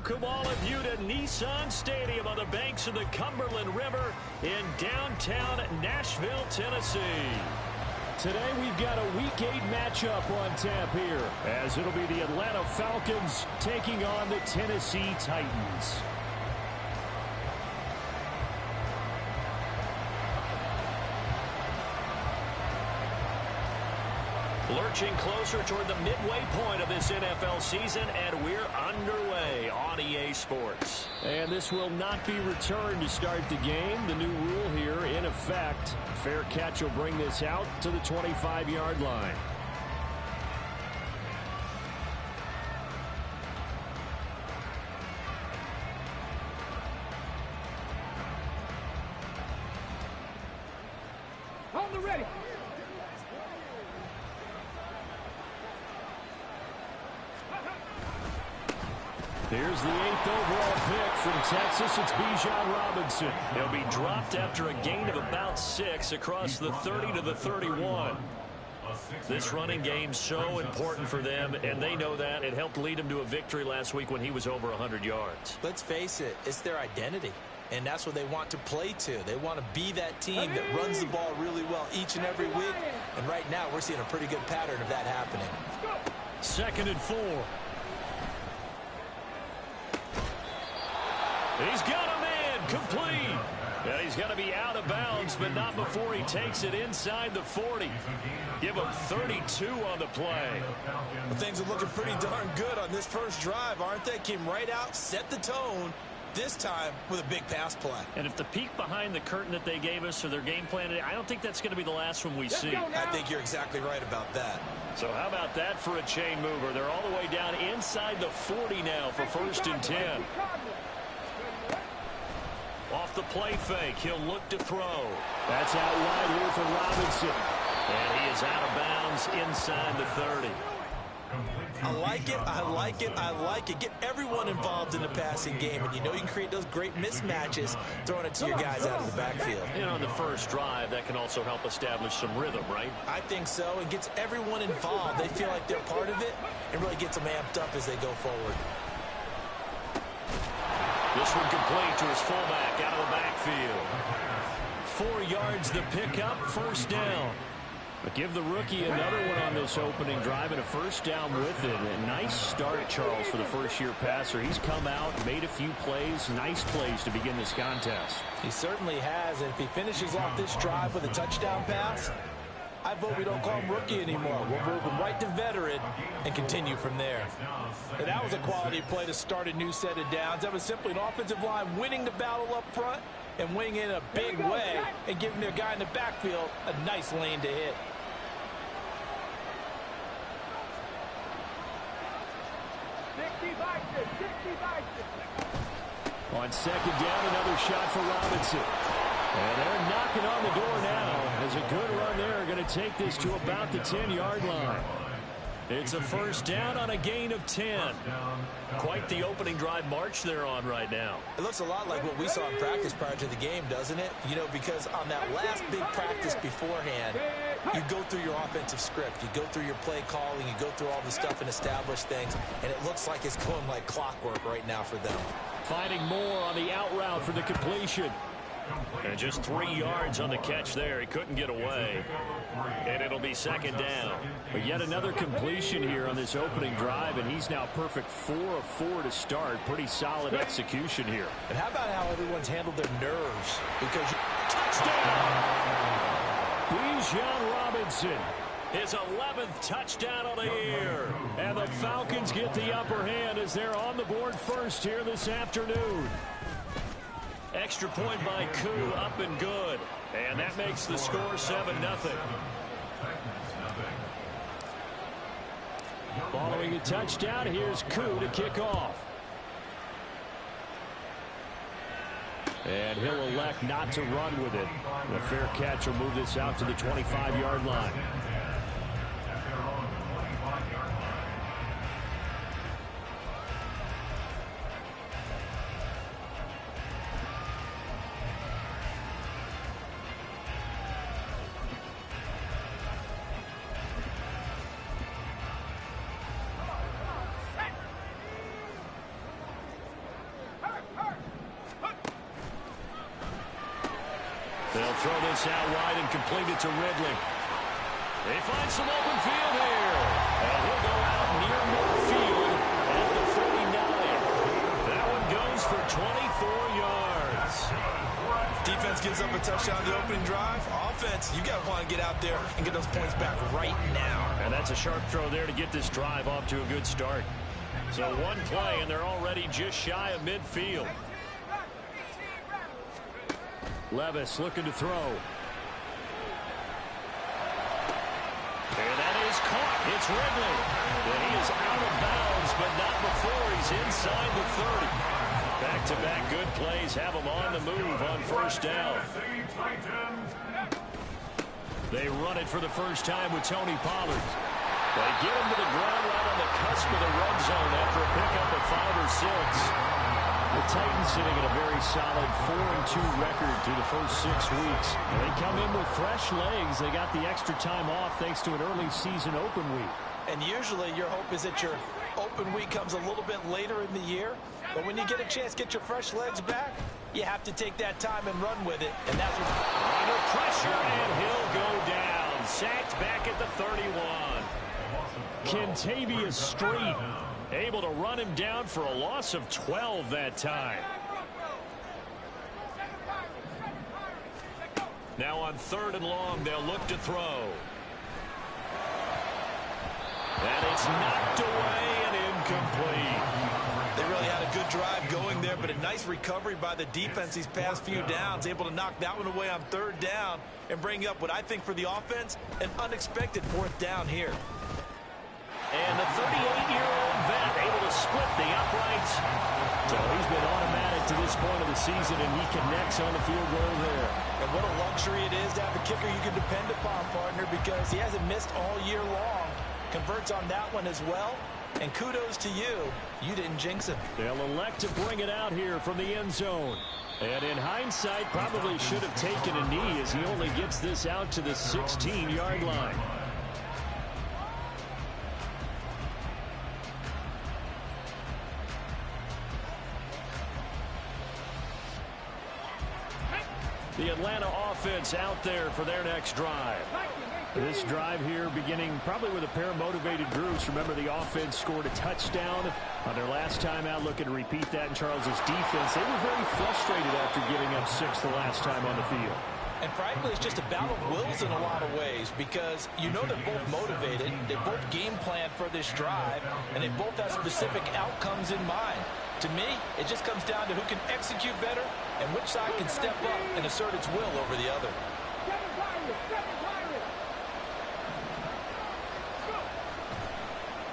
Welcome all of you to Nissan Stadium on the banks of the Cumberland River in downtown Nashville, Tennessee. Today we've got a Week 8 matchup on tap here, as it'll be the Atlanta Falcons taking on the Tennessee Titans. Lurching closer toward the midway point of this NFL season, and we're underway on EA Sports. And this will not be returned to start the game. The new rule here in effect. Fair catch will bring this out to the 25-yard line. On the ready. Here's the 8th overall pick from Texas. It's Bijan Robinson. He'll be dropped after a gain of about 6 across the 30 to the 31. This running game's so important for them, and they know that. It helped lead them to a victory last week when he was over 100 yards. Let's face it, it's their identity, and that's what they want to play to. They want to be that team that runs the ball really well each and every week, and right now we're seeing a pretty good pattern of that happening. 2nd and 4. He's got a man complete. Yeah, he's got to be out of bounds, but not before he takes it inside the 40. Give him 32 on the play. Well, things are looking pretty darn good on this first drive, aren't they? Came right out, set the tone, this time with a big pass play. And if the peek behind the curtain that they gave us or their game plan, I don't think that's going to be the last one we see. I think you're exactly right about that. So how about that for a chain mover? They're all the way down inside the 40 now for 1st and 10. Off the play fake, he'll look to throw. That's out wide here for Robinson. And he is out of bounds inside the 30. I like it, I like it, I like it. Get everyone involved in the passing game, and you know you can create those great mismatches throwing it to your guys out of the backfield. And on the first drive, that can also help establish some rhythm, right? I think so. It gets everyone involved. They feel like they're part of it, and really gets them amped up as they go forward. This one complete to his fullback out of the backfield. 4 yards the pickup, 1st down. But give the rookie another one on this opening drive and a 1st down with it. A nice start, Charles, for the first-year passer. He's come out, made a few plays, nice plays to begin this contest. He certainly has, and if he finishes off this drive with a touchdown pass, I vote we don't call him rookie anymore. We'll move him right to veteran and continue from there. And that was a quality play to start a new set of downs. That was simply an offensive line winning the battle up front and winning in a big way and giving their guy in the backfield a nice lane to hit. On 2nd down, another shot for Robinson. And they're knocking on the door now. As a good run there, going to take this to about the 10-yard line. It's a 1st down on a gain of 10. Quite the opening drive march they're on right now. It looks a lot like what we saw in practice prior to the game, doesn't it? You know, because on that last big practice beforehand, you go through your offensive script. You go through your play calling. You go through all the stuff and establish things. And it looks like it's going like clockwork right now for them. Finding more on the out route for the completion. And just 3 yards on the catch there. He couldn't get away. And it'll be 2nd down. But yet another completion here on this opening drive, and he's now perfect 4 of 4 to start. Pretty solid execution here. And how about how everyone's handled their nerves? Because touchdown! Bijan Robinson. His 11th touchdown of the year. And the Falcons get the upper hand as they're on the board first here this afternoon. Extra point by Koo, up and good. And that makes the score 7-0. Following a touchdown, here's Koo to kick off. And he'll elect not to run with it. The fair catch will move this out to the 25-yard line. They'll throw this out wide and complete it to Ridley. They find some open field here. And he'll go out near midfield at the 49. That one goes for 24 yards. Defense gives up a touchdown the opening drive. Offense, you got to want to get out there and get those points back right now. And that's a sharp throw there to get this drive off to a good start. So one play, and they're already just shy of midfield. Levis looking to throw. And that is caught. It's Ridley. And he is out of bounds, but not before he's inside the 30. Back-to-back good plays have him on the move on first down. They run it for the first time with Tony Pollard. They get him to the ground right on the cusp of the red zone after a pickup of 5 or 6. The Titans sitting at a very solid 4-2 record through the first 6 weeks. And they come in with fresh legs. They got the extra time off thanks to an early season open week. And usually your hope is that your open week comes a little bit later in the year. But when you get a chance to get your fresh legs back, you have to take that time and run with it. And that's what... Under pressure, and he'll go down. Sacked back at the 31. Kentavious Street able to run him down for a loss of 12 that time. Now on 3rd and long, they'll look to throw. And it's knocked away and incomplete. They really had a good drive going there, but a nice recovery by the defense these past few downs, able to knock that one away on 3rd down and bring up what I think for the offense, an unexpected 4th down here. And the 38-year-old vet able to split the uprights. So he's been automatic to this point of the season, and he connects on the field goal there. And what a luxury it is to have a kicker you can depend upon, partner, because he hasn't missed all year long. Converts on that one as well. And kudos to you. You didn't jinx him. They'll elect to bring it out here from the end zone. And in hindsight, probably should have taken a knee as he only gets this out to the 16-yard line. The Atlanta offense out there for their next drive. This drive here beginning probably with a pair of motivated groups. Remember, the offense scored a touchdown on their last time out. Looking to repeat that in Charles's defense. They were very frustrated after giving up 6 the last time on the field. And frankly, it's just a battle of wills in a lot of ways because you know they're both motivated. They both game plan for this drive, and they both have specific outcomes in mind. To me, it just comes down to who can execute better and which side can step up and assert its will over the other.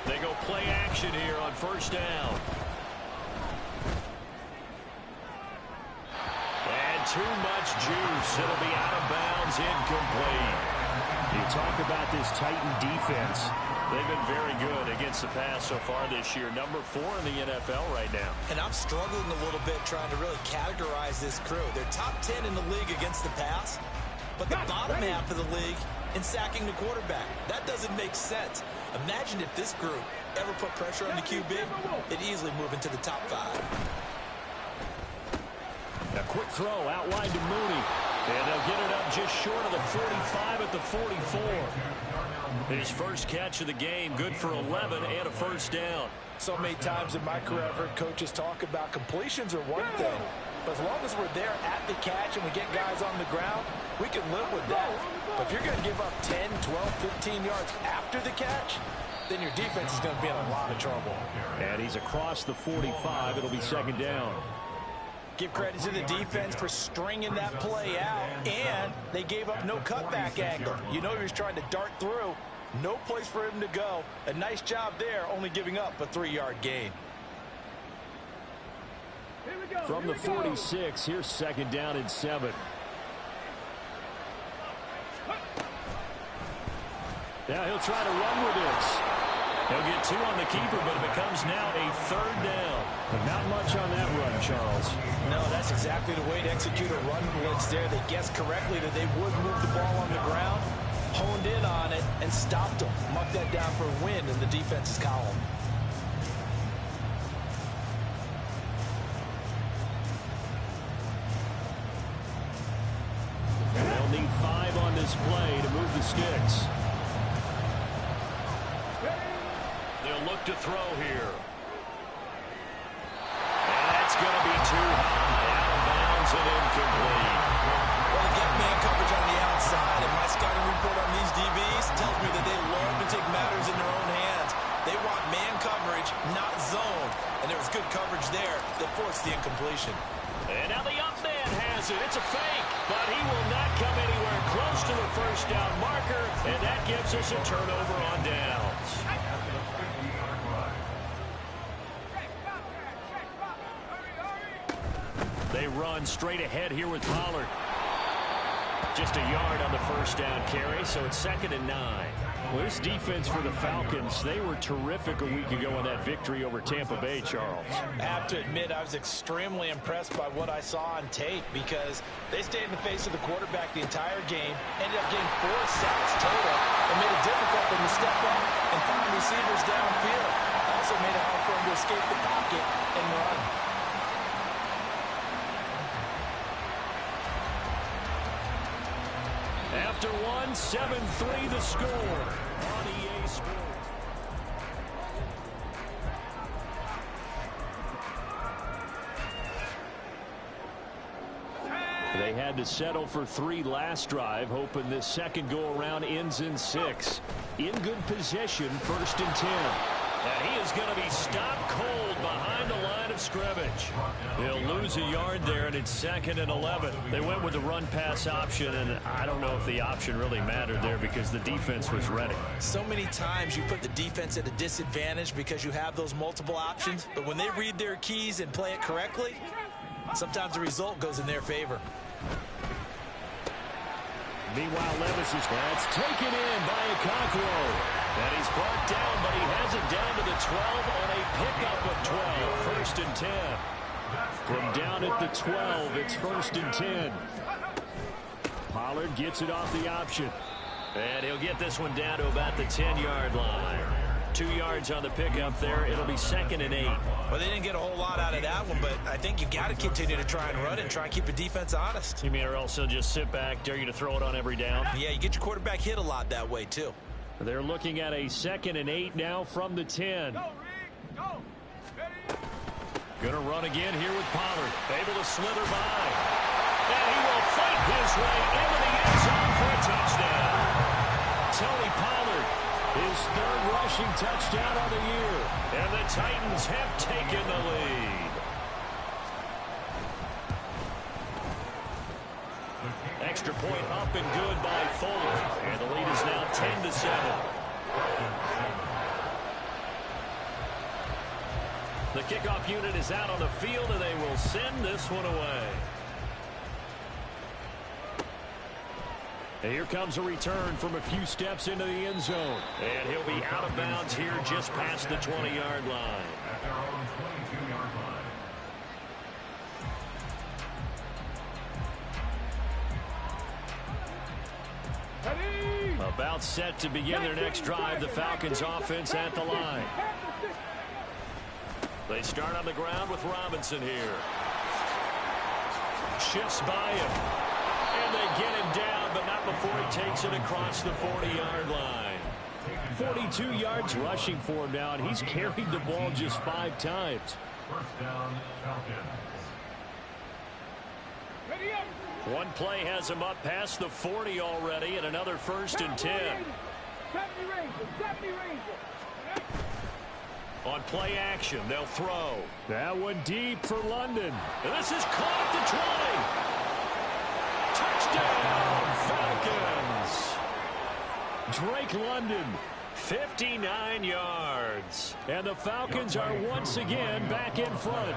They go play action here on first down. And too much juice. It'll be out of bounds, incomplete. You talk about this Titan defense. They've been very good against the pass so far this year. Number 4 in the NFL right now. And I'm struggling a little bit trying to really categorize this crew. They're top 10 in the league against the pass, but the bottom half of the league in sacking the quarterback. That doesn't make sense. Imagine if this group ever put pressure on the QB, it'd easily move into the top 5. A quick throw out wide to Mooney. And they'll get it up just short of the 45 at the 44. His first catch of the game, good for 11 and a first down. So many times in my career, I've heard coaches talk about completions are one thing. But as long as we're there at the catch and we get guys on the ground, we can live with that. But if you're going to give up 10, 12, 15 yards after the catch, then your defense is going to be in a lot of trouble. And he's across the 45. It'll be second down. Give credit to the defense for stringing that play out, and they gave up no cutback angle. You know he was trying to dart through. No place for him to go. A nice job there, only giving up a 3-yard gain. From the 46, here's second down and 7. Now he'll try to run with this. He'll get 2 on the keeper, but it becomes now a 3rd down. But not much on that run, Charles. No, that's exactly the way to execute a run blitz there. They guessed correctly that they would move the ball on the ground, honed in on it, and stopped them. Mucked that down for a win in the defense's column. this play to move the sticks. They'll look to throw here. And that's going to be too high. Out of bounds and incomplete. Well, they get man coverage on the outside, and my scouting report on these DBs tells me that they love to take matters in their own hands. They want man coverage, not zone. And there was good coverage there that forced the incompletion. And now the up man has it. It's a fake, but he will not come anywhere close to the first down marker, and that gives us a turnover on downs. They run straight ahead here with Pollard. Just a yard on the first down carry, so it's 2nd and 9. Well, this defense for the Falcons, they were terrific a week ago in that victory over Tampa Bay, Charles. I have to admit, I was extremely impressed by what I saw on tape because they stayed in the face of the quarterback the entire game, ended up getting 4 sacks total, and made it difficult for him to step up and find receivers downfield. Also made it hard for him to escape the pocket and run. After one, 7-3 the score on EA Sports. They had to settle for 3 last drive, hoping this second go-around ends in 6. In good possession, 1st and 10. And he is going to be stopped cold behind the line of scrimmage. He'll lose a yard there, and it's 2nd and 11. They went with the run-pass option, and I don't know if the option really mattered there because the defense was ready. So many times you put the defense at a disadvantage because you have those multiple options, but when they read their keys and play it correctly, sometimes the result goes in their favor. Meanwhile, Levis is that's taken in by Okonkwo. And he's brought down, but he has it down to the 12 on a pickup of 12. 1st and 10. From down at the 12, it's 1st and 10. Pollard gets it off the option. And he'll get this one down to about the 10-yard line. 2 yards on the pickup there. It'll be 2nd and 8. Well, they didn't get a whole lot out of that one, but I think you've got to continue to try and run and try and keep the defense honest. You mean or else they'll just sit back, dare you to throw it on every down? Yeah, you get your quarterback hit a lot that way, too. They're looking at a 2nd and 8 now from the 10. Gonna run again here with Pollard. Able to slither by. And he will fight his way into the end zone for a touchdown. Tony Pollard, his 3rd rushing touchdown of the year. And the Titans have taken the lead. Extra point up and good by Fuller. And the lead is now 10-7. The kickoff unit is out on the field, and they will send this one away. And here comes a return from a few steps into the end zone. And he'll be out of bounds here just past the 20-yard line. About set to begin their next drive, the Falcons offense at the line. They start on the ground with Robinson here. Shifts by him. And they get him down, but not before he takes it across the 40-yard line. 42 yards rushing for him now, and he's carried the ball just 5 times. 1st down, Falcons. One play has him up past the 40 already, and another 1st and 10. On play action, they'll throw. That one deep for London. And this is caught at the 20. Touchdown, Falcons. Drake London, 59 yards. And the Falcons are once again back in front.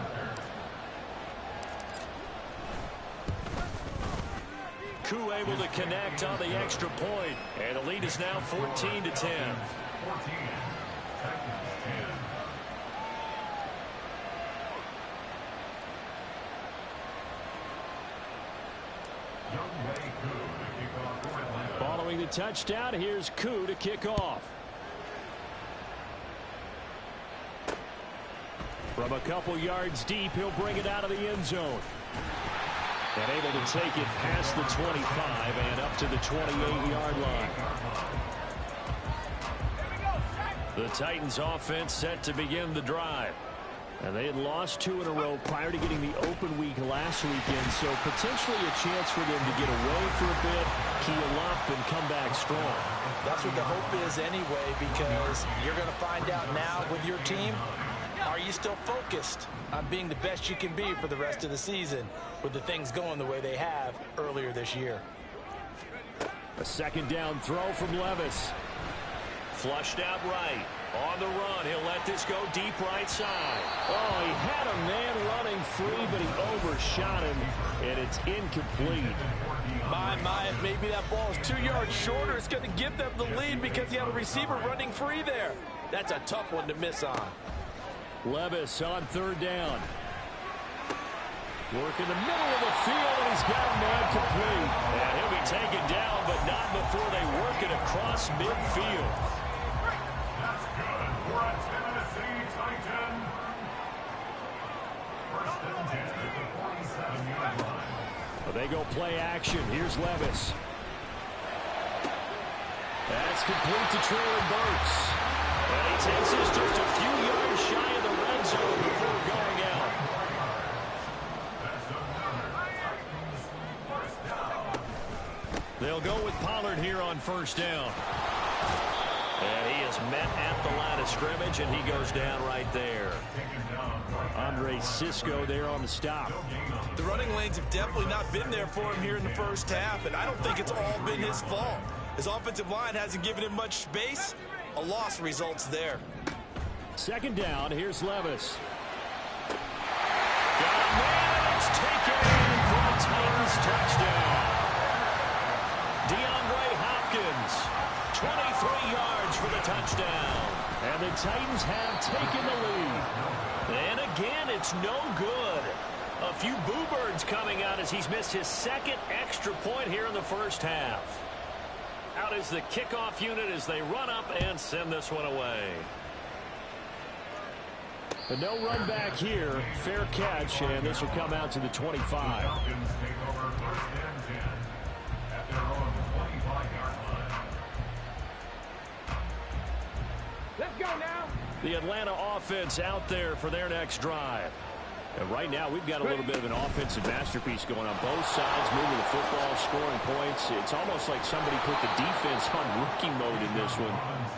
Koo able to connect on the extra point. And the lead is now 14-10. 14. Following the touchdown, here's Koo to kick off. From a couple yards deep, he'll bring it out of the end zone. And able to take it past the 25 and up to the 28-yard line. The Titans offense set to begin the drive. And they had lost 2 in a row prior to getting the open week last weekend, so potentially a chance for them to get away for a bit, keel up, and come back strong. That's what the hope is anyway, because you're going to find out now with your team, are you still focused on being the best you can be for the rest of the season with the things going the way they have earlier this year? A second down throw from Levis. Flushed out right. On the run, he'll let this go deep right side. Oh, he had a man running free, but he overshot him, and it's incomplete. My, maybe that ball is 2 yards shorter. It's going to give them the lead because he had a receiver running free there. That's a tough one to miss on. Levis on third down. Work in the middle of the field, and he's got a man complete. And he'll be taken down, but not before they work it across midfield. For a Tennessee Titan. First and 10 at the 47-yard line. Well, they go play action. Here's Levis. That's complete to Traylon Burks. And he takes us just a few yards shy of the red zone before going out. They'll go with Pollard here on first down. And he is met at the line of scrimmage, and he goes down right there. Andre Cisco there on the stop. The running lanes have definitely not been there for him here in the first half, and I don't think it's all been his fault. His offensive line hasn't given him much space. A loss results there. Second down, here's Levis. Got a man, it's taken for a Titans touchdown. DeAndre Hopkins, 23 yards for the touchdown. And the Titans have taken the lead. And again, it's no good. A few boo birds coming out as he's missed his second extra point here in the first half. Out is the kickoff unit as they run up and send this one away. But no run back here. Fair catch, and this will come out to the 25. Falcons take over first and 10 at their own 25-yard line. Let's go now. The Atlanta offense out there for their next drive. And right now, we've got a little bit of an offensive masterpiece going on both sides, moving the football, scoring points. It's almost like somebody put the defense on rookie mode in this one.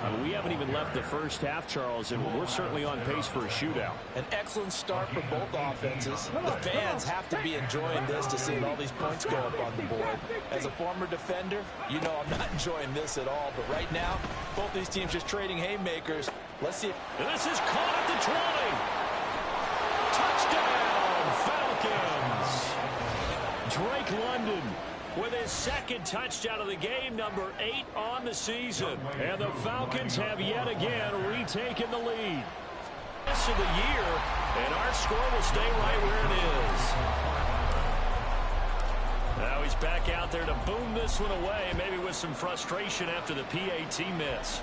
I mean, we haven't even left the first half, Charles, and we're certainly on pace for a shootout. An excellent start for both offenses. The fans have to be enjoying this to see all these points go up on the board. As a former defender, you know I'm not enjoying this at all. But right now, both these teams just trading haymakers. Let's see. And this is caught at the 20. Touchdown, Falcons. Drake London with his second touchdown of the game, number 8 on the season. And the Falcons have yet again retaken the lead. This of the year, and our score will stay right where it is. Now he's back out there to boom this one away, maybe with some frustration after the PAT miss.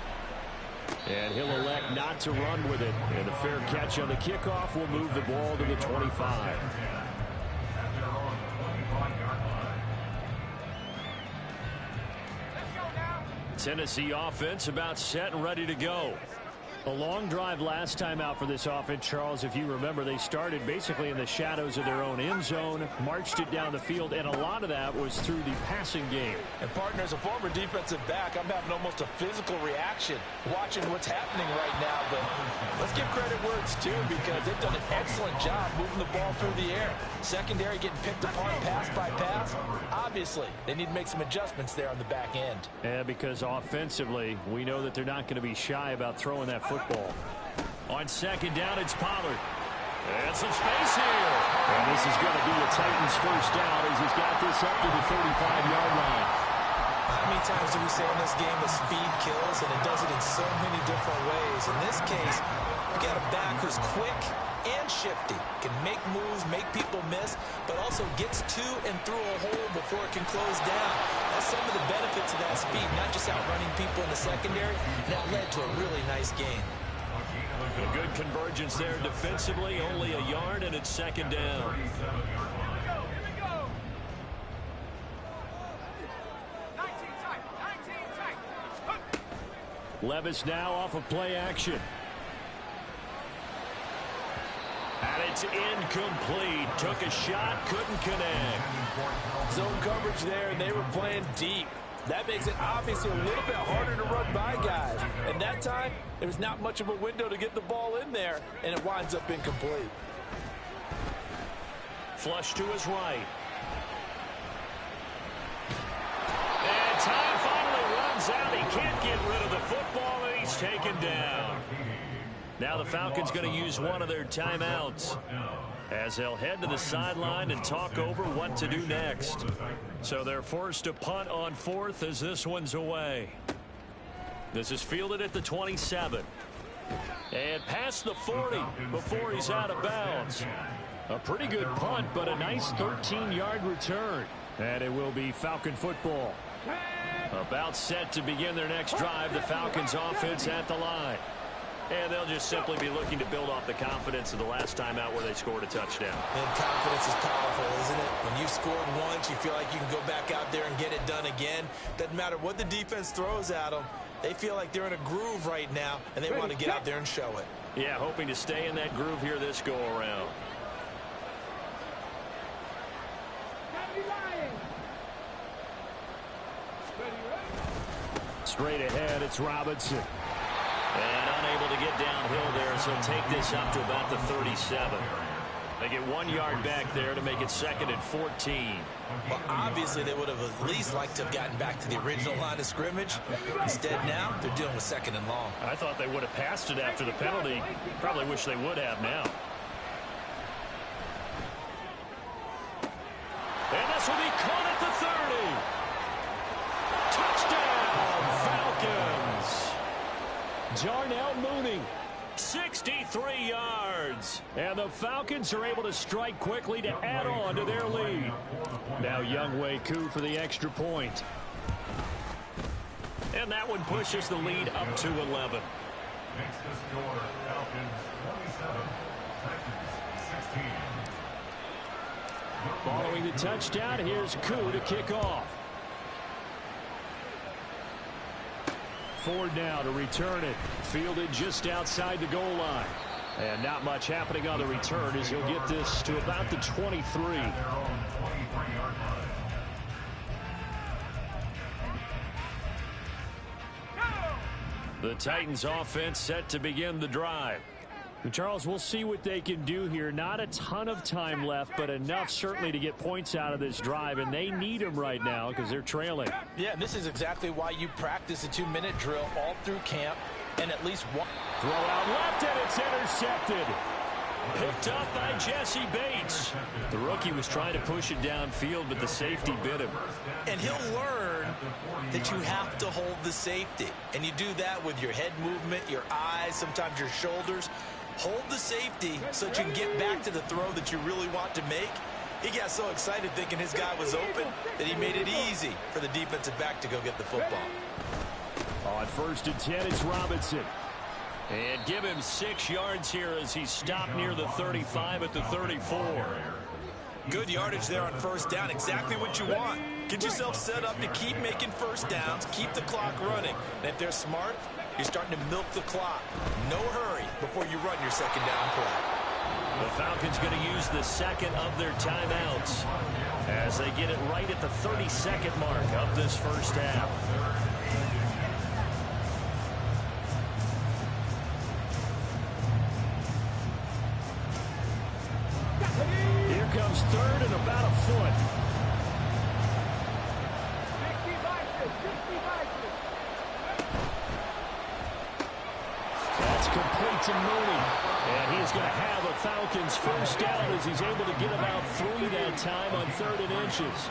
And he'll elect not to run with it. And a fair catch on the kickoff will move the ball to the 25. Tennessee offense about set and ready to go. A long drive last time out for this offense, Charles. If you remember, they started basically in the shadows of their own end zone, marched it down the field, and a lot of that was through the passing game. And partner, as a former defensive back, I'm having almost a physical reaction watching what's happening right now. But let's give credit where it's due, because they've done an excellent job moving the ball through the air. Secondary getting picked apart pass by pass. Obviously, they need to make some adjustments there on the back end. Yeah, because offensively, we know that they're not going to be shy about throwing that football. On second down, it's Pollard. And some space here. And this is going to be a Titans first down as he's got this up to the 35-yard line. How many times do we say in this game that speed kills, and it does it in so many different ways? In this case, we got a back who's quick and shifty, can make moves, make people miss, but also gets to and through a hole before it can close down. That's some of the benefits of that speed, not just outrunning people in the secondary. That led to a really nice game. A good convergence there defensively, only a yard, and it's second down. Levis now off of play action. And it's incomplete. Took a shot, couldn't connect. Zone coverage there, and they were playing deep. That makes it obviously a little bit harder to run by guys. And that time, there was not much of a window to get the ball in there, and it winds up incomplete. Flush to his right. And time finally runs out. He can't get rid of the football, and he's taken down. Now the Falcons going to use one of their timeouts as they'll head to the sideline and talk over what to do next. So they're forced to punt on 4th as this one's away. This is fielded at the 27. And past the 40 before he's out of bounds. A pretty good punt, but a nice 13-yard return. And it will be Falcon football. About set to begin their next drive. The Falcons offense at the line. And they'll just simply be looking to build off the confidence of the last time out where they scored a touchdown. And confidence is powerful, isn't it? When you've scored once, you feel like you can go back out there and get it done again. Doesn't matter what the defense throws at them. They feel like they're in a groove right now, and they want to get out there and show it. Yeah, hoping to stay in that groove here this go-around. Straight ahead, it's Robinson. And unable to get downhill there, so he'll take this up to about the 37. They get 1 yard back there to make it 2nd and 14. Well, obviously, they would have at least liked to have gotten back to the original line of scrimmage. Instead, now, they're dealing with 2nd and long. I thought they would have passed it after the penalty. Probably wish they would have now. And this will be caught at the 30. Touchdown, Falcons. Darnell Mooney, 63 yards. And the Falcons are able to strike quickly to add on to their lead. Now Younghoe Koo for the extra point. And that one pushes the lead up to 11. Makes the score Falcons 27, Titans 16. Following the touchdown, here's Koo to kick off. Ford now to return it. Fielded just outside the goal line. And not much happening on the return as he'll get this to about the 23. The Titans offense set to begin the drive. Charles, we'll see what they can do here. Not a ton of time left, but enough certainly to get points out of this drive, and they need them right now because they're trailing. Yeah, this is exactly why you practice a 2-minute drill all through camp, and at least one. Throw out left, and it's intercepted. Picked up by Jesse Bates. The rookie was trying to push it downfield, but the safety bit him. And he'll learn that you have to hold the safety. And you do that with your head movement, your eyes, sometimes your shoulders. Hold the safety so that you can get back to the throw that you really want to make. He got so excited thinking his guy was open that he made it easy for the defensive back to go get the football. On 1st and 10, it's Robinson. And give him 6 yards here as he's stopped near the 35 at the 34. Good yardage there on 1st down. Exactly what you want. Get yourself set up to keep making 1st downs, keep the clock running. And if they're smart, you're starting to milk the clock. No hurry before you run your 2nd down play. The Falcons going to use the 2nd of their timeouts as they get it right at the 32nd mark of this 1st half. Here comes 3rd and about a foot. That's complete to Mooney. And he's going to have a Falcons 1st down as he's able to get about 3 that time on 3rd and inches.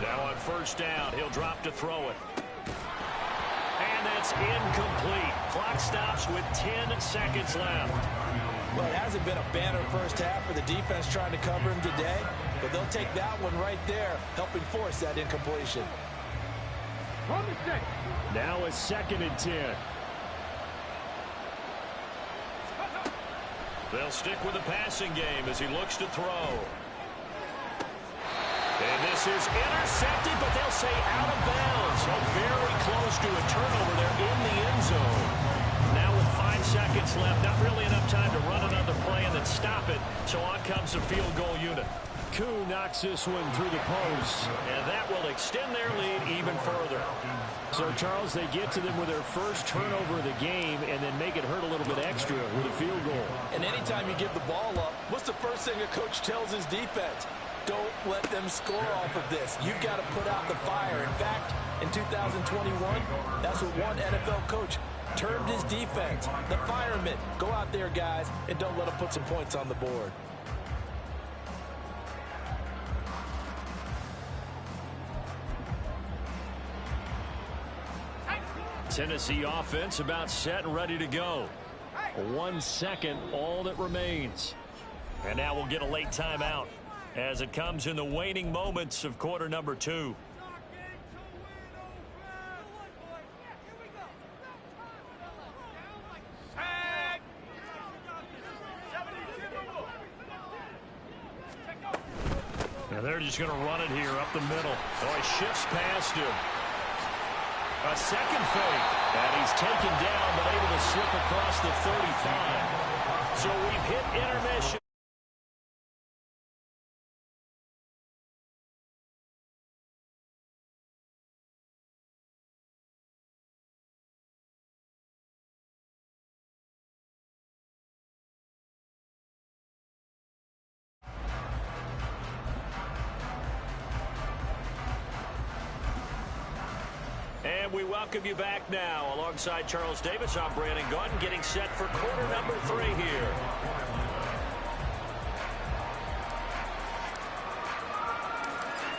Now on 1st down, he'll drop to throw it. And that's incomplete. Clock stops with 10 seconds left. Well, it hasn't been a banner 1st half for the defense trying to cover him today, but they'll take that one right there, helping force that incompletion. Now a 2nd and 10. They'll stick with the passing game as he looks to throw. And this is intercepted, but they'll say out of bounds. So very close to a turnover there in the end zone. Now with 5 seconds left, not really enough time to run another play and then stop it. So on comes the field goal unit. Koo knocks this one through the post, and that will extend their lead even further. So, Charles, they get to them with their first turnover of the game and then make it hurt a little bit extra with a field goal. And anytime you give the ball up, what's the first thing a coach tells his defense? Don't let them score off of this. You've got to put out the fire. In fact, in 2021, that's what one NFL coach termed his defense, the firemen. Go out there, guys, and don't let them put some points on the board. Tennessee offense about set and ready to go. 1 second, all that remains. And now we'll get a late timeout as it comes in the waning moments of quarter number 2. Now they're just going to run it here up the middle. Oh, he shifts past him. A second fake, and he's taken down, but able to slip across the 35. So we've hit intermission. And we welcome you back now. Alongside Charles Davis, I'm Brandon Gaudin, getting set for quarter number 3 here.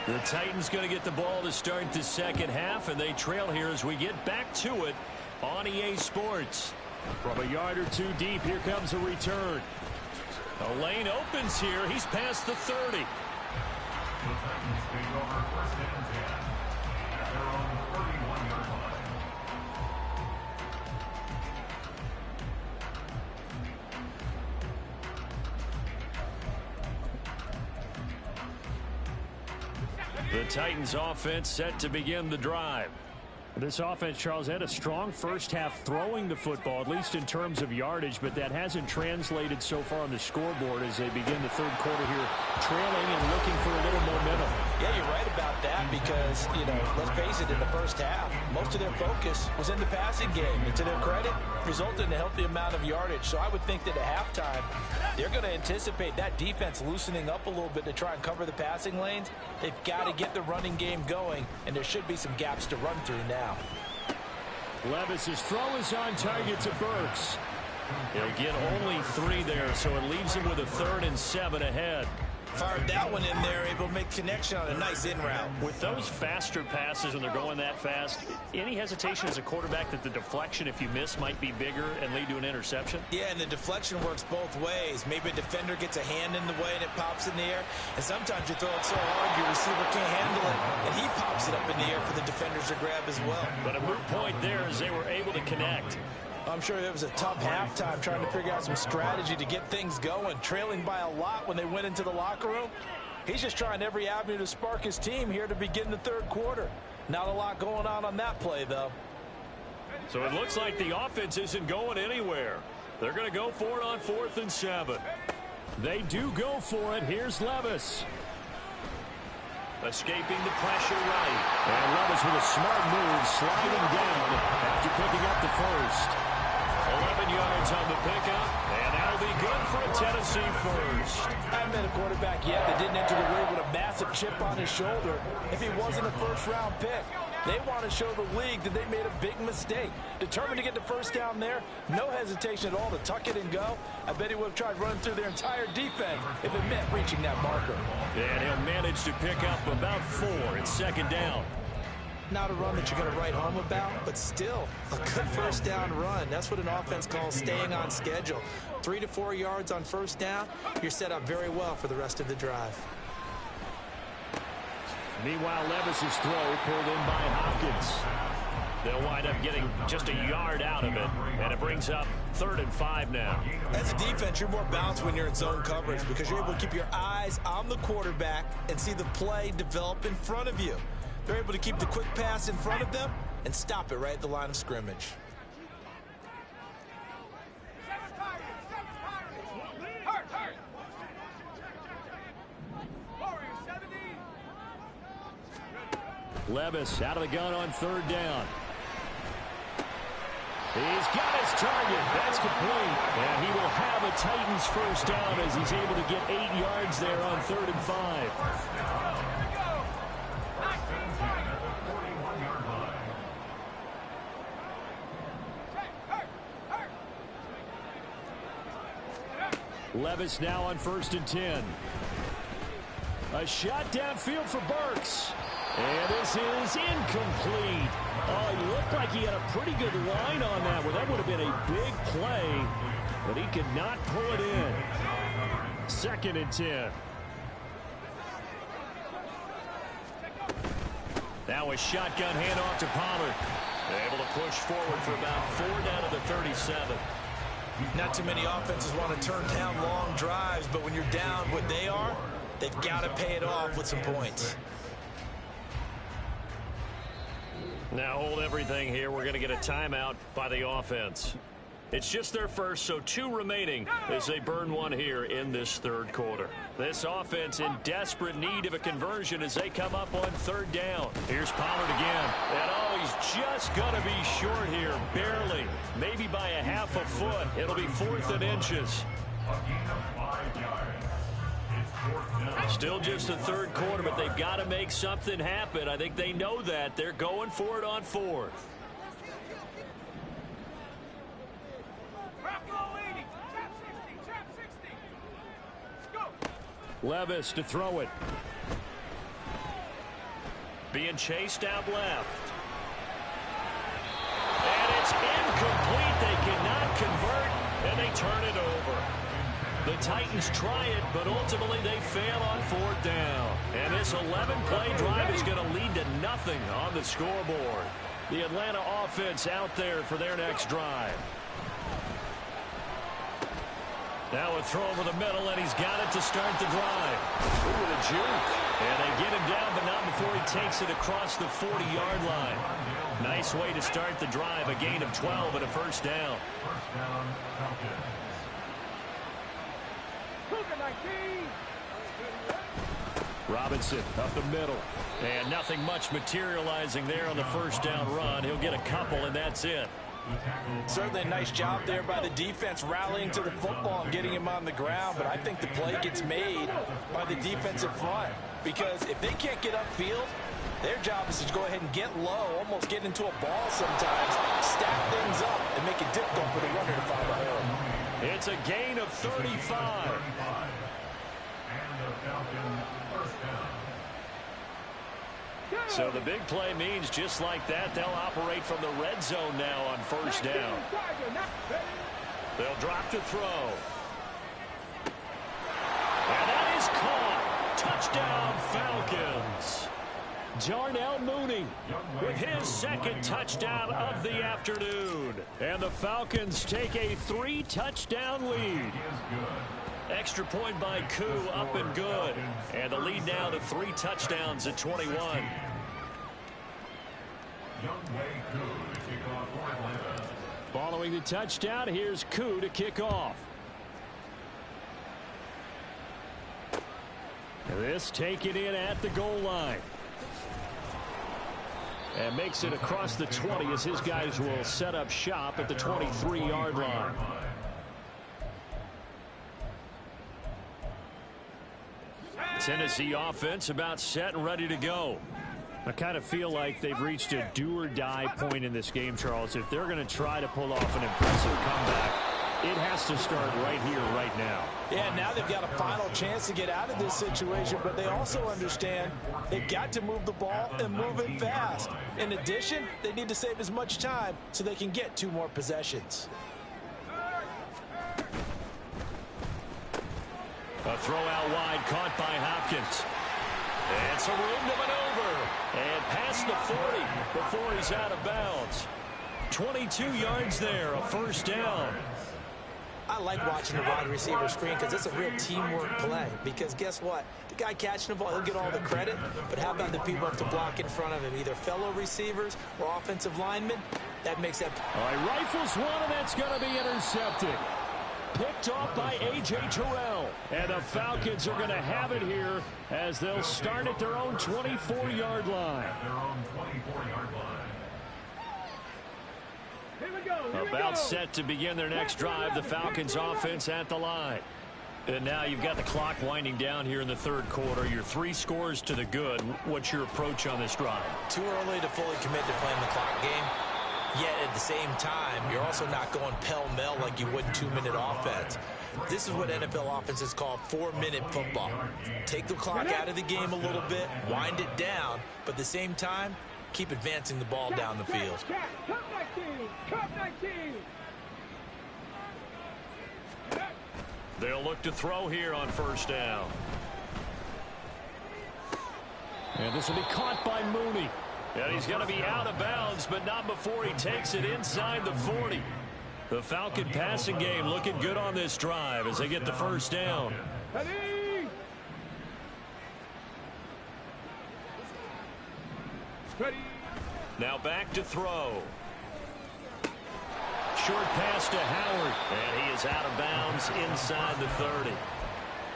The Titans going to get the ball to start the second half, and they trail here as we get back to it on EA Sports. From a yard or two deep, here comes a return. The lane opens here. He's past the 30. The Titans take over first and 10 at their own 31-yard line. The Titans offense set to begin the drive. This offense, Charles, had a strong first half throwing the football, at least in terms of yardage, but that hasn't translated so far on the scoreboard as they begin the third quarter here, trailing and looking for a little momentum. Yeah, you're right about that because, let's face it, in the first half, most of their focus was in the passing game. And to their credit, resulted in a healthy amount of yardage. So I would think that at halftime, they're going to anticipate that defense loosening up a little bit to try and cover the passing lanes. They've got to get the running game going, and there should be some gaps to run through now. Levis's throw is on target to Burks. He'll get only 3 there, so it leaves him with a 3rd and 7 ahead. Fired that one in there, able to make connection on a nice in route. With those faster passes when they're going that fast, any hesitation as a quarterback that the deflection, if you miss, might be bigger and lead to an interception? Yeah, and the deflection works both ways. Maybe a defender gets a hand in the way and it pops in the air, and sometimes you throw it so hard your receiver can't handle it, and he pops it up in the air for the defenders to grab as well. But a moot point there as they were able to connect. I'm sure it was a tough halftime trying to figure out some strategy to get things going, trailing by a lot when they went into the locker room. He's just trying every avenue to spark his team here to begin the third quarter. Not a lot going on that play, though. So it looks like the offense isn't going anywhere. They're going to go for it on 4th and 7. They do go for it. Here's Levis. Escaping the pressure right. And Levis with a smart move, sliding down after picking up the first. 11 yards on the pickup, and that'll be good for a Tennessee first. I haven't been a quarterback yet that didn't enter the league with a massive chip on his shoulder if he wasn't a first-round pick. They want to show the league that they made a big mistake. Determined to get the first down there, no hesitation at all to tuck it and go. I bet he would have tried running through their entire defense if it meant reaching that marker. And he'll manage to pick up about 4 at 2nd down. Not a run that you're going to write home about, but still a good first down run. That's what an offense calls staying on schedule. 3 to 4 yards on first down, you're set up very well for the rest of the drive. Meanwhile, Levis's throw pulled in by Hopkins. They'll wind up getting just a yard out of it, and it brings up 3rd and 5 now. As a defense, you're more balanced when you're in zone coverage because you're able to keep your eyes on the quarterback and see the play develop in front of you. They're able to keep the quick pass in front of them and stop it right at the line of scrimmage. Levis out of the gun on 3rd down. He's got his target. That's complete. And he will have a Titans 1st down as he's able to get 8 yards there on 3rd and 5. Levis now on 1st and 10. A shot downfield for Burks. And this is incomplete. Oh, he looked like he had a pretty good line on that one. That would have been a big play, but he could not pull it in. 2nd and 10. Now a shotgun handoff to Pollard. Able to push forward for about 4 down to the 37. Not too many offenses want to turn down long drives, but when you're down what they are, they've got to pay it off with some points. Now hold everything here. We're going to get a timeout by the offense. It's just their first, so 2 remaining as they burn 1 here in this 3rd quarter. This offense in desperate need of a conversion as they come up on 3rd down. Here's Pollard again. And oh, he's just going to be short here, barely. Maybe by a half a foot. It'll be 4th and inches. Still just the 3rd quarter, but they've got to make something happen. I think they know that. They're going for it on 4th. Levis to throw it. Being chased out left. And it's incomplete. They cannot convert, and they turn it over. The Titans try it, but ultimately they fail on 4th down. And this 11-play drive is going to lead to nothing on the scoreboard. The Atlanta offense out there for their next drive. Now a throw over the middle, and he's got it to start the drive. Ooh, with a juke. And they get him down, but not before he takes it across the 40-yard line. Nice way to start the drive. A gain of 12 and a 1st down. Robinson up the middle. And nothing much materializing there on the 1st down run. He'll get a couple, and that's it. Certainly a nice job there by the defense rallying to the football and getting him on the ground, but I think the play gets made by the defensive front because if they can't get upfield, their job is to go ahead and get low, almost get into a ball sometimes, stack things up, and make it difficult for the runner to find the hole. It's a gain of 35. So the big play means just like that, they'll operate from the red zone now on 1st down. They'll drop to throw. And that is caught. Touchdown, Falcons. Jarnell Mooney with his 2nd touchdown of the afternoon. And the Falcons take a 3-touchdown lead. Extra point by Koo, up and good. And the lead now to 3 touchdowns at 21. Following the touchdown, here's Koo to kick off. This taken in at the goal line. And makes it across the 20 as his guys will set up shop at the 23-yard line. Tennessee offense about set and ready to go. I kind of feel like they've reached a do-or-die point in this game, Charles. If they're going to try to pull off an impressive comeback, it has to start right here, right now. Yeah, now they've got a final chance to get out of this situation, but they also understand they've got to move the ball and move it fast. In addition, they need to save as much time so they can get 2 more possessions. A throw out wide caught by Hopkins. And some room to maneuver. And Past the 40 before he's out of bounds. 22 yards there, a first down. I like watching the wide receiver screen because it's a real teamwork play. Because guess what? The guy catching the ball, he'll get all the credit. But how about the people up to block in front of him? Either fellow receivers or offensive linemen. That makes that. All right, rifles one, and that's going to be intercepted. Picked off by A.J. Terrell. And the Falcons are going to have it here as they'll start at their own 24-yard line. About set to begin their next drive, the Falcons offense at the line. And now you've got the clock winding down here in the third quarter. Your 3 scores to the good. What's your approach on this drive? Too early to fully commit to playing the clock game. Yet at the same time, you're also not going pell-mell like you would in 2-minute offense. This is what NFL offenses call 4-minute football. Take the clock out of the game a little bit, wind it down, but at the same time, keep advancing the ball down the field. They'll look to throw here on first down. And this will be caught by Mooney. And he's going to be out of bounds, but not before he takes it inside the 40. The Falcon passing game looking good on this drive as they get the first down. Now back to throw. Short pass to Howard, and he is out of bounds inside the 30.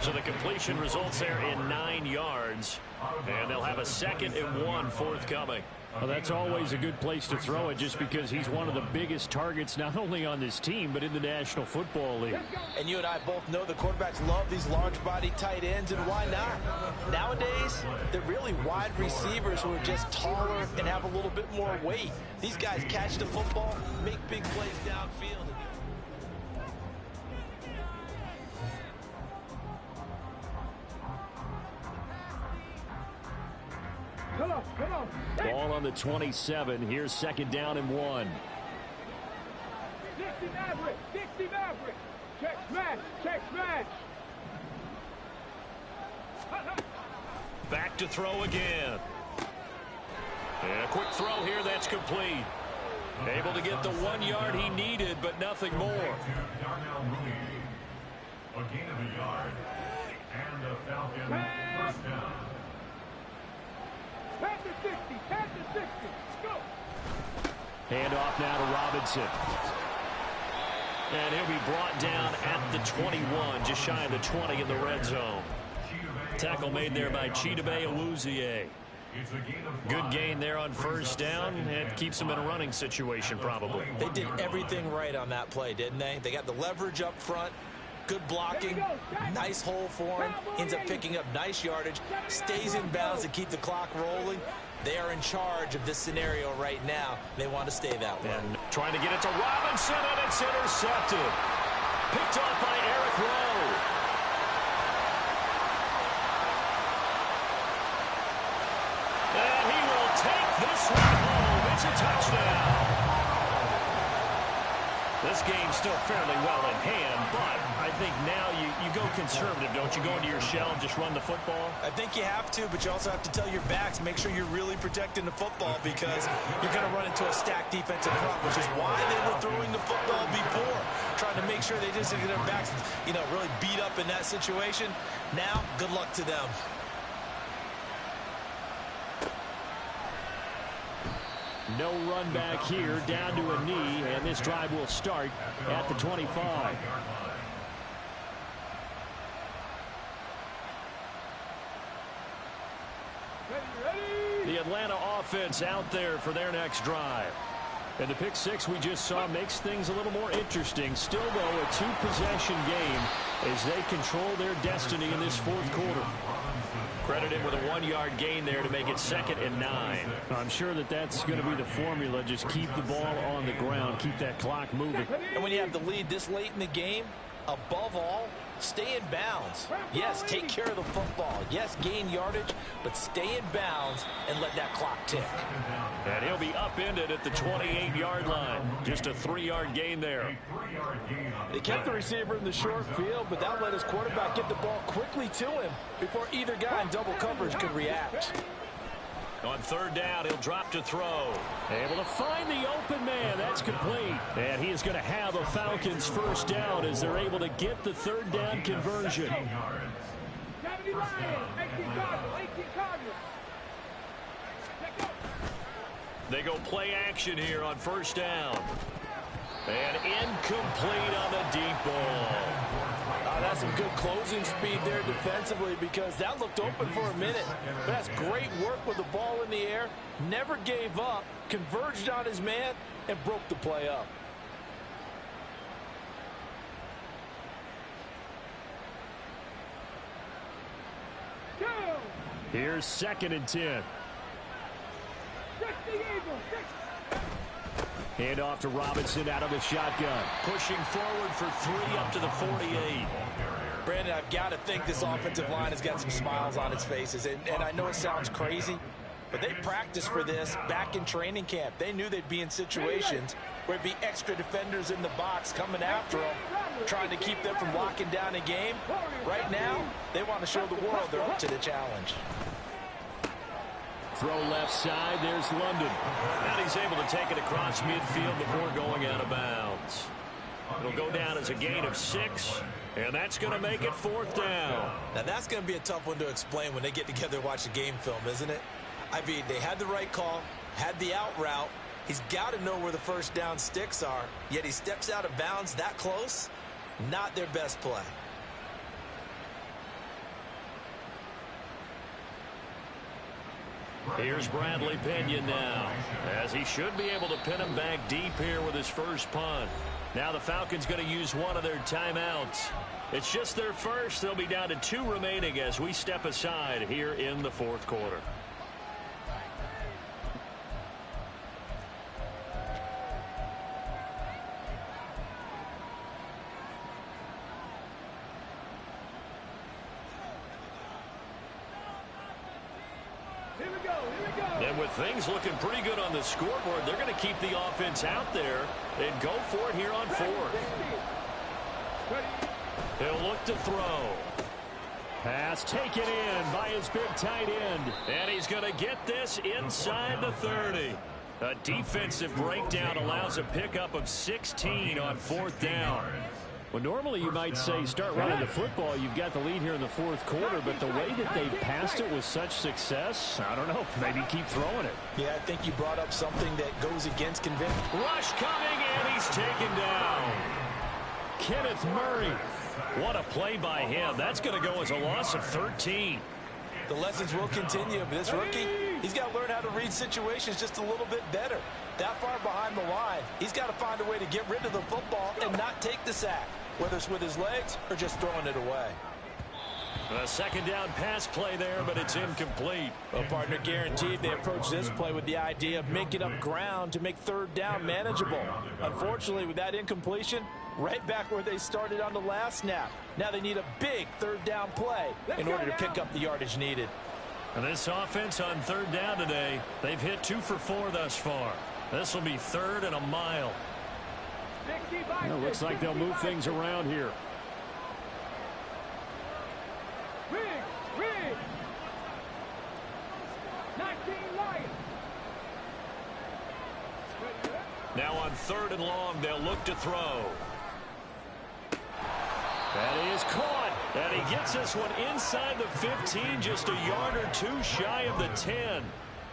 So the completion results there in 9 yards, and they'll have a 2nd and 1 forthcoming. Well, that's always a good place to throw it just because he's one of the biggest targets not only on this team but in the National Football League. And you and I both know the quarterbacks love these large-body tight ends, and why not? Nowadays, they're really wide receivers who are just taller and have a little bit more weight. These guys catch the football, make big plays downfield. Come on. Ball on the 27. Here's 2nd down and 1. 60 Maverick. Check smash. Back to throw again. And a quick throw here that's complete. Able to get the 1 yard he needed, but nothing more. A gain of a yard. And the Falcon first down. Pass to 60. Go. Hand off now to Robinson. And he'll be brought down at the 21, just shy of the 20 in the red zone. Tackle made there by Chidobe Awuzie. Good gain there on first down, and keeps him in a running situation probably. They did everything right on that play, didn't they? They got the leverage up front. Good blocking, nice hole for him, ends up picking up nice yardage, stays in bounds to keep the clock rolling. They are in charge of this scenario right now. They want to stay that way. And trying to get it to Robinson, and it's intercepted. Picked off by Eric Rowe. And he will take this one home. It's a touchdown. This game's still fairly well in hand, but I think now you go conservative, don't you? Go into your shell and just run the football? I think you have to, but you also have to tell your backs, make sure you're really protecting the football because you're going to run into a stacked defensive front, which is why they were throwing the football before, trying to make sure they just get their backs, really beat up in that situation. Now, good luck to them. No run back here, down to a knee, and this drive will start at the 25. The Atlanta offense out there for their next drive. And the pick six we just saw makes things a little more interesting. Still, though, a 2-possession game as they control their destiny in this fourth quarter. Credited with a 1-yard gain there to make it 2nd and 9. I'm sure that's going to be the formula. Just keep the ball on the ground. Keep that clock moving. And when you have the lead this late in the game, above all, stay in bounds. Yes, take care of the football. Yes, gain yardage, but stay in bounds and let that clock tick. And he'll be upended at the 28-yard line. Just a 3-yard gain there. They kept the receiver in the short field, but that let his quarterback get the ball quickly to him before either guy in double coverage could react. On third down, he'll drop to throw. Able to find the open man. That's complete. And he is going to have a Falcons first down as they're able to get the third down conversion. 70 Lions, 18 Cardinals, 18 Cardinals. They go play action here on first down. And incomplete on the deep ball. That's some good closing speed there defensively because that looked open for a minute. But that's great work with the ball in the air. Never gave up, converged on his man, and broke the play up. Here's 2nd and 10. Hand off to Robinson out of the shotgun. Pushing forward for 3 up to the 48. Brandon, I've got to think this offensive line has got some smiles on its faces. And I know it sounds crazy, but they practiced for this back in training camp. They knew they'd be in situations where it'd be extra defenders in the box coming after them, trying to keep them from locking down a game. Right now, they want to show the world they're up to the challenge. Throw left side. There's London. And he's able to take it across midfield before going out of bounds. It'll go down as a gain of 6, and that's going to make it 4th down. Now, that's going to be a tough one to explain when they get together and watch the game film, isn't it? I mean, they had the right call, had the out route. He's got to know where the first down sticks are, yet he steps out of bounds that close. Not their best play. Here's Bradley Pinion now, as he should be able to pin him back deep here with his first punt. Now the Falcons going to use one of their timeouts. It's just their first. They'll be down to 2 remaining as we step aside here in the 4th quarter. And with things looking pretty good on the scoreboard, they're going to keep the offense out there and go for it here on 4th. He'll look to throw. Pass taken in by his big tight end. And he's going to get this inside the 30. A defensive breakdown allows a pickup of 16 on 4th down. Well, normally you might say start running the football. You've got the lead here in the 4th quarter, but the way that they passed it with such success, I don't know, maybe keep throwing it. Yeah, I think you brought up something that goes against conviction. Rush coming, and he's taken down. Kenneth Murray. What a play by him. That's going to go as a loss of 13. The lessons will continue, but this rookie, he's got to learn how to read situations just a little bit better. That far behind the line, he's got to find a way to get rid of the football and not take the sack, whether it's with his legs or just throwing it away. A 2nd down pass play there, but it's incomplete. Well, partner, guaranteed they approach this play with the idea of making up ground to make 3rd down manageable. Unfortunately, with that incompletion, right back where they started on the last snap. Now they need a big 3rd down play in order to pick up the yardage needed. And this offense on 3rd down today, they've hit 2 for 4 thus far. This will be 3rd and a mile. It looks like they'll move things around here. Rig. 19 Lions. Now on 3rd and long, they'll look to throw. That is caught. And he gets this one inside the 15, just a yard or 2 shy of the 10.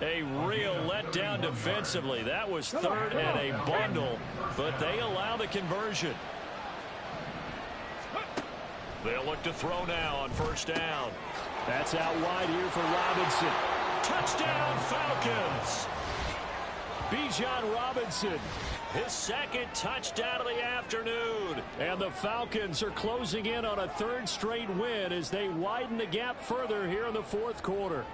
A real letdown defensively. That was 3rd and a bundle, but they allow the conversion. They'll look to throw now on 1st down. That's out wide here for Robinson. Touchdown, Falcons. Bijan Robinson, his 2nd touchdown of the afternoon. And the Falcons are closing in on a 3rd straight win as they widen the gap further here in the 4th quarter.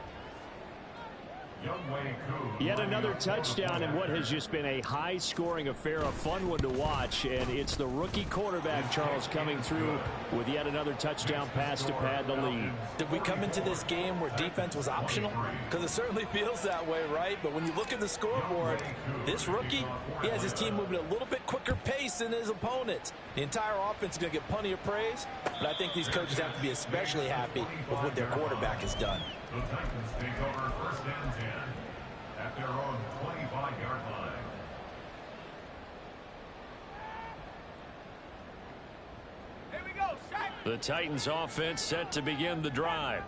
Yet another touchdown in what has just been a high-scoring affair, a fun one to watch. And it's the rookie quarterback, Charles, coming through with yet another touchdown pass to pad the lead. Did we come into this game where defense was optional? Because it certainly feels that way, right? But when you look at the scoreboard, this rookie, he has his team moving at a little bit quicker pace than his opponents. The entire offense is going to get plenty of praise, but I think these coaches have to be especially happy with what their quarterback has done. The Titans take over 1st and 10. The Titans offense set to begin the drive.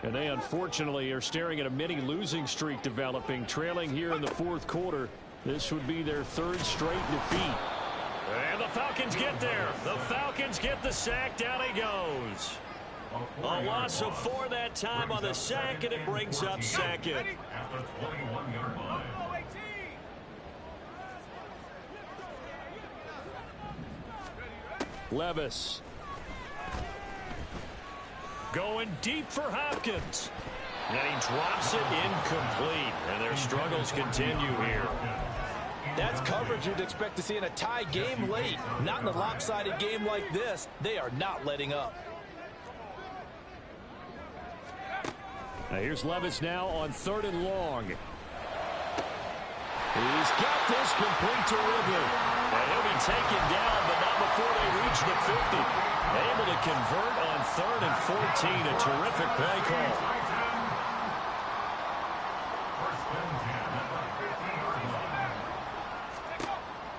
And they unfortunately are staring at a mini losing streak developing, trailing here in the fourth quarter. This would be their third straight defeat. And the Falcons get there. The Falcons get the sack. Down he goes. A loss of 4 that time on the sack, and it brings up second. At the 21-yard line. Levis. Going deep for Hopkins. And he drops it incomplete. And their struggles continue here. That's coverage you'd expect to see in a tie game late. Not in a lopsided game like this. They are not letting up. Now here's Levis now on 3rd and long. He's got this complete to Ridley. And he'll be taken down, but not before they reach the 50. Able to convert on 3rd and 14. A terrific play call.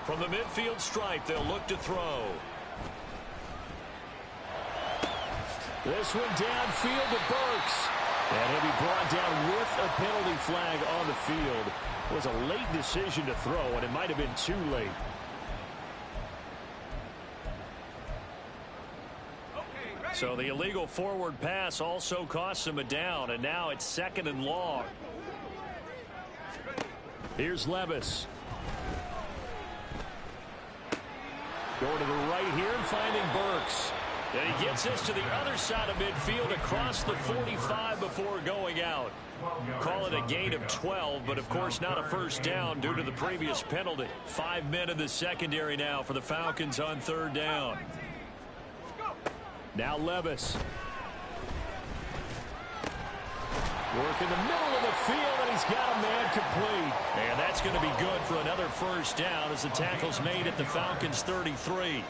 From the midfield stripe, they'll look to throw. This one downfield to Burks. And he'll be brought down with a penalty flag on the field. It was a late decision to throw, and it might have been too late. So the illegal forward pass also costs him a down, and now it's 2nd and long. Here's Levis. Going to the right here and finding Burks. And he gets this to the other side of midfield across the 45 before going out. Call it a gain of 12, but of course not a first down due to the previous penalty. 5 men in the secondary now for the Falcons on 3rd down. Now Levis. Work in the middle of the field, and he's got a man complete. And that's going to be good for another first down as the tackle's made at the Falcons' 33.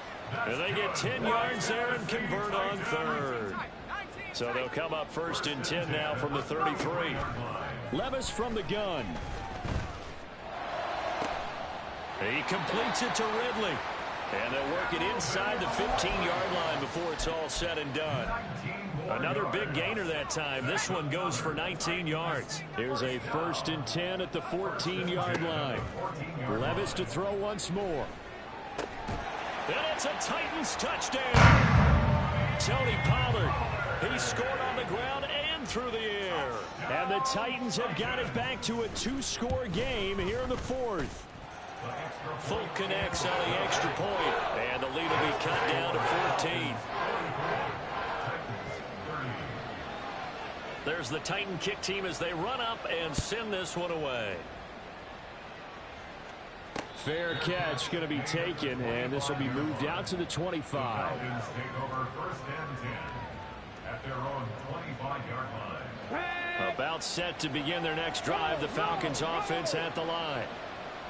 And they get 10 yards there and convert on 3rd. So they'll come up 1st and 10 now from the 33. Levis from the gun. He completes it to Ridley. And they'll work it inside the 15-yard line before it's all said and done. Another big gainer that time. This one goes for 19 yards. Here's a 1st and 10 at the 14-yard line. Levis to throw once more. And it's a Titans touchdown. Tony Pollard. He scored on the ground and through the air. And the Titans have got it back to a 2-score game here in the 4th. Folk connects on the extra point. And the lead will be cut down to 14. There's the Titan kick team as they run up and send this one away. Fair catch going to be taken, and this will be moved out to the 25. Falcons take over 1st and 10 at their own 25-yard line. About set to begin their next drive, the Falcons offense at the line.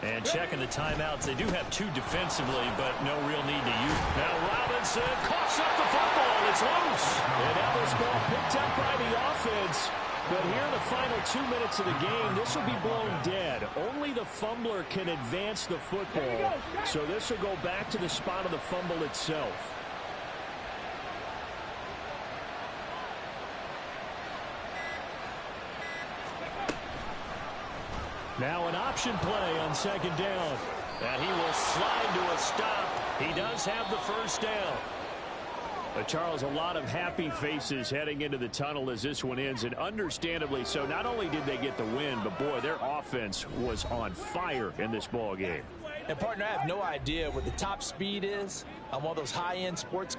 And checking the timeouts, they do have 2 defensively, but no real need to use. Now Robinson coughs up the football. It's loose. And now this ball picked up by the offense. But here in the final 2 minutes of the game, this will be blown dead. Only the fumbler can advance the football. So this will go back to the spot of the fumble itself. Now an option play on 2nd down. And he will slide to a stop. He does have the first down. Charles, a lot of happy faces heading into the tunnel as this one ends, and understandably so. Not only did they get the win, but boy, their offense was on fire in this ball game. And partner, I have no idea what the top speed is on one of those high-end sports